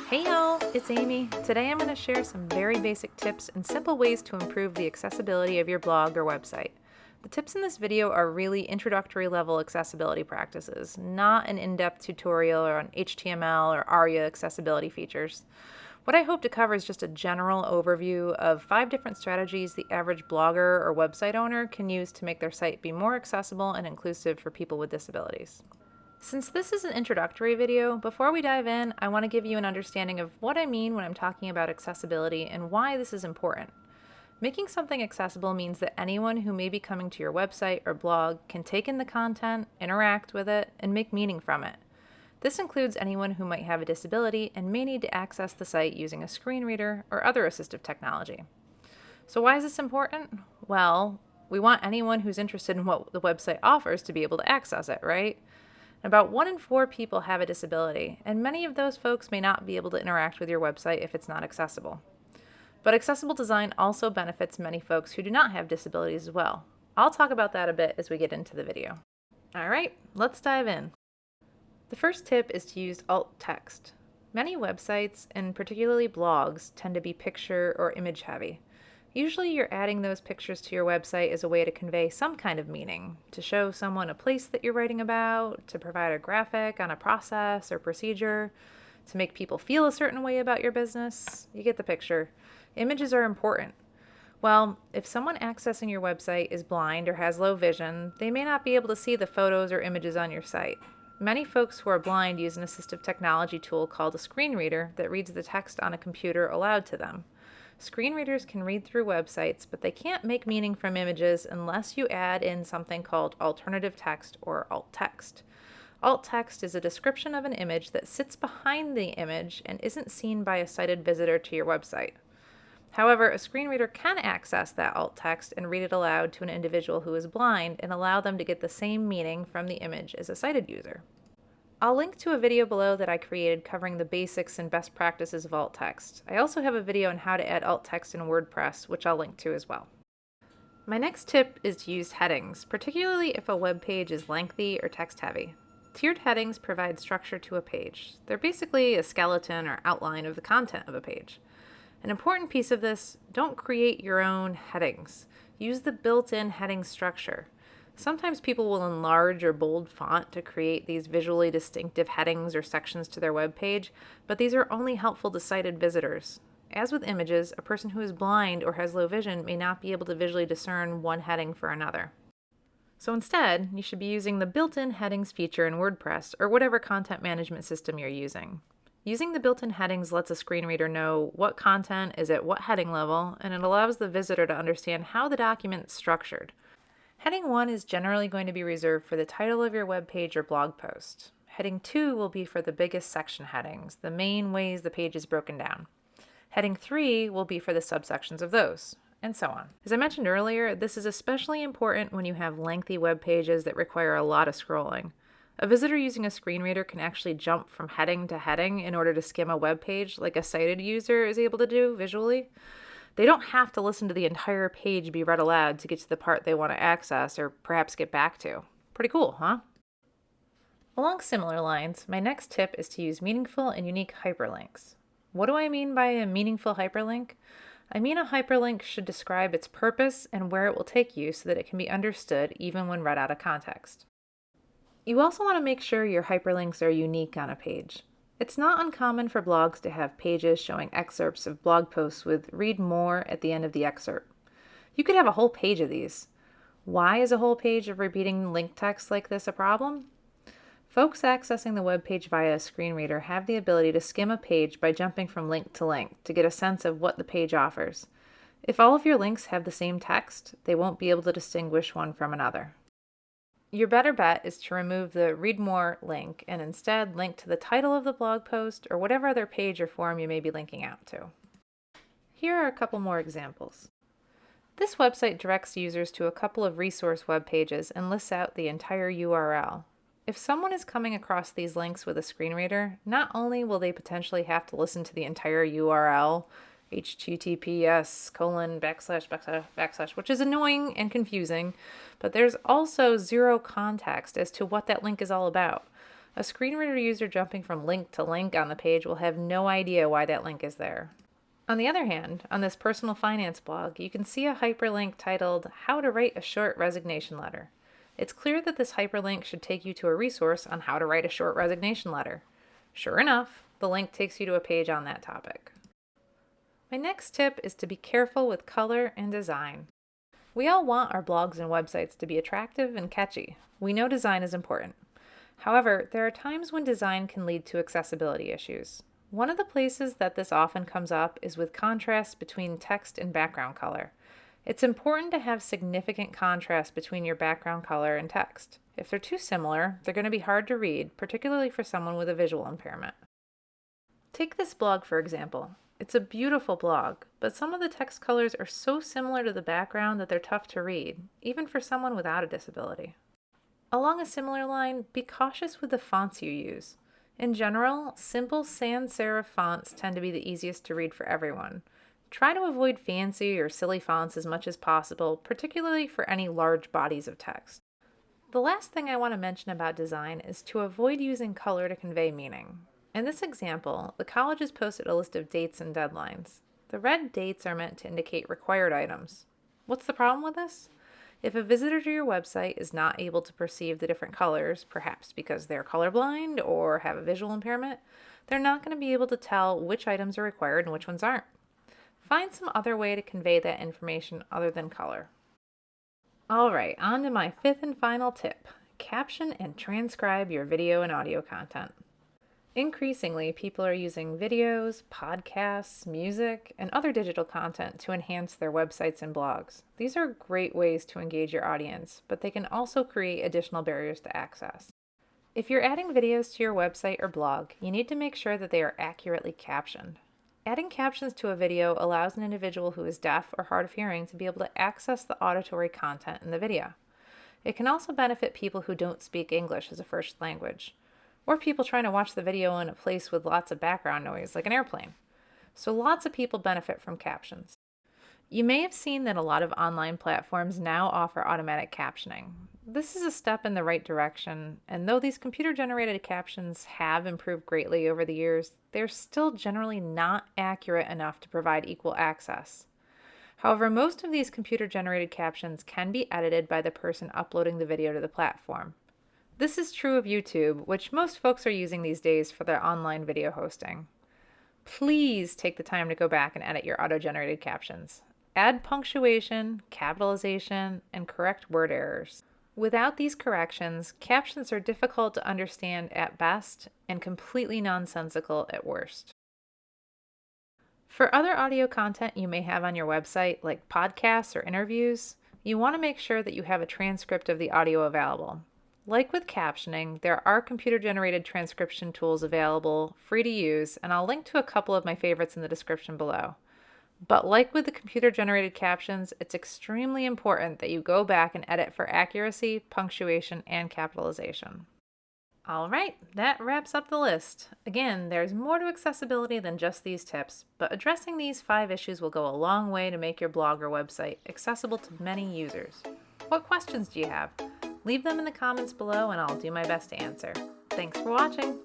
Hey y'all, it's Amy. Today I'm going to share some very basic tips and simple ways to improve the accessibility of your blog or website. The tips in this video are really introductory level accessibility practices, not an in-depth tutorial on HTML or ARIA accessibility features. What I hope to cover is just a general overview of 5 different strategies the average blogger or website owner can use to make their site be more accessible and inclusive for people with disabilities. Since this is an introductory video, before we dive in, I want to give you an understanding of what I mean when I'm talking about accessibility and why this is important. Making something accessible means that anyone who may be coming to your website or blog can take in the content, interact with it, and make meaning from it. This includes anyone who might have a disability and may need to access the site using a screen reader or other assistive technology. So why is this important? Well, we want anyone who's interested in what the website offers to be able to access it, right? About 1 in 4 people have a disability, and many of those folks may not be able to interact with your website if it's not accessible. But accessible design also benefits many folks who do not have disabilities as well. I'll talk about that a bit as we get into the video. Alright, let's dive in. The first tip is to use alt text. Many websites, and particularly blogs, tend to be picture or image heavy. Usually you're adding those pictures to your website as a way to convey some kind of meaning, to show someone a place that you're writing about, to provide a graphic on a process or procedure, to make people feel a certain way about your business. You get the picture. Images are important. Well, if someone accessing your website is blind or has low vision, they may not be able to see the photos or images on your site. Many folks who are blind use an assistive technology tool called a screen reader that reads the text on a computer aloud to them. Screen readers can read through websites, but they can't make meaning from images unless you add in something called alternative text or alt text. Alt text is a description of an image that sits behind the image and isn't seen by a sighted visitor to your website. However, a screen reader can access that alt text and read it aloud to an individual who is blind and allow them to get the same meaning from the image as a sighted user. I'll link to a video below that I created covering the basics and best practices of alt text. I also have a video on how to add alt text in WordPress, which I'll link to as well. My next tip is to use headings, particularly if a web page is lengthy or text heavy. Tiered headings provide structure to a page. They're basically a skeleton or outline of the content of a page. An important piece of this, don't create your own headings. Use the built-in heading structure. Sometimes people will enlarge or bold font to create these visually distinctive headings or sections to their web page, but these are only helpful to sighted visitors. As with images, a person who is blind or has low vision may not be able to visually discern one heading for another. So instead, you should be using the built-in headings feature in WordPress or whatever content management system you're using. Using the built-in headings lets a screen reader know what content is at what heading level, and it allows the visitor to understand how the document is structured. Heading 1 is generally going to be reserved for the title of your web page or blog post. Heading 2 will be for the biggest section headings, the main ways the page is broken down. Heading 3 will be for the subsections of those, and so on. As I mentioned earlier, this is especially important when you have lengthy web pages that require a lot of scrolling. A visitor using a screen reader can actually jump from heading to heading in order to skim a web page like a sighted user is able to do visually. They don't have to listen to the entire page be read aloud to get to the part they want to access or perhaps get back to. Pretty cool, huh? Along similar lines, my next tip is to use meaningful and unique hyperlinks. What do I mean by a meaningful hyperlink? I mean a hyperlink should describe its purpose and where it will take you so that it can be understood even when read out of context. You also want to make sure your hyperlinks are unique on a page. It's not uncommon for blogs to have pages showing excerpts of blog posts with "read more" at the end of the excerpt. You could have a whole page of these. Why is a whole page of repeating link text like this a problem? Folks accessing the web page via a screen reader have the ability to skim a page by jumping from link to link to get a sense of what the page offers. If all of your links have the same text, they won't be able to distinguish one from another. Your better bet is to remove the "read more" link and instead link to the title of the blog post or whatever other page or form you may be linking out to. Here are a couple more examples. This website directs users to a couple of resource web pages and lists out the entire URL. If someone is coming across these links with a screen reader, not only will they potentially have to listen to the entire URL, https://, which is annoying and confusing, but there's also zero context as to what that link is all about. A screen reader user jumping from link to link on the page will have no idea why that link is there. On the other hand, on this personal finance blog, you can see a hyperlink titled How to Write a Short Resignation Letter. It's clear that this hyperlink should take you to a resource on how to write a short resignation letter. Sure enough, the link takes you to a page on that topic. My next tip is to be careful with color and design. We all want our blogs and websites to be attractive and catchy. We know design is important. However, there are times when design can lead to accessibility issues. One of the places that this often comes up is with contrast between text and background color. It's important to have significant contrast between your background color and text. If they're too similar, they're going to be hard to read, particularly for someone with a visual impairment. Take this blog, for example. It's a beautiful blog, but some of the text colors are so similar to the background that they're tough to read, even for someone without a disability. Along a similar line, be cautious with the fonts you use. In general, simple sans serif fonts tend to be the easiest to read for everyone. Try to avoid fancy or silly fonts as much as possible, particularly for any large bodies of text. The last thing I want to mention about design is to avoid using color to convey meaning. In this example, the college has posted a list of dates and deadlines. The red dates are meant to indicate required items. What's the problem with this? If a visitor to your website is not able to perceive the different colors, perhaps because they're colorblind or have a visual impairment, they're not going to be able to tell which items are required and which ones aren't. Find some other way to convey that information other than color. Alright, on to my fifth and final tip. Caption and transcribe your video and audio content. Increasingly, people are using videos, podcasts, music, and other digital content to enhance their websites and blogs. These are great ways to engage your audience, but they can also create additional barriers to access. If you're adding videos to your website or blog, you need to make sure that they are accurately captioned. Adding captions to a video allows an individual who is deaf or hard of hearing to be able to access the auditory content in the video. It can also benefit people who don't speak English as a first language, or people trying to watch the video in a place with lots of background noise, like an airplane. So lots of people benefit from captions. You may have seen that a lot of online platforms now offer automatic captioning. This is a step in the right direction, and though these computer-generated captions have improved greatly over the years, they're still generally not accurate enough to provide equal access. However, most of these computer-generated captions can be edited by the person uploading the video to the platform. This is true of YouTube, which most folks are using these days for their online video hosting. Please take the time to go back and edit your auto-generated captions. Add punctuation, capitalization, and correct word errors. Without these corrections, captions are difficult to understand at best and completely nonsensical at worst. For other audio content you may have on your website, like podcasts or interviews, you want to make sure that you have a transcript of the audio available. Like with captioning, there are computer-generated transcription tools available, free to use, and I'll link to a couple of my favorites in the description below. But like with the computer-generated captions, it's extremely important that you go back and edit for accuracy, punctuation, and capitalization. Alright, that wraps up the list. Again, there's more to accessibility than just these tips, but addressing these 5 issues will go a long way to make your blog or website accessible to many users. What questions do you have? Leave them in the comments below and I'll do my best to answer. Thanks for watching!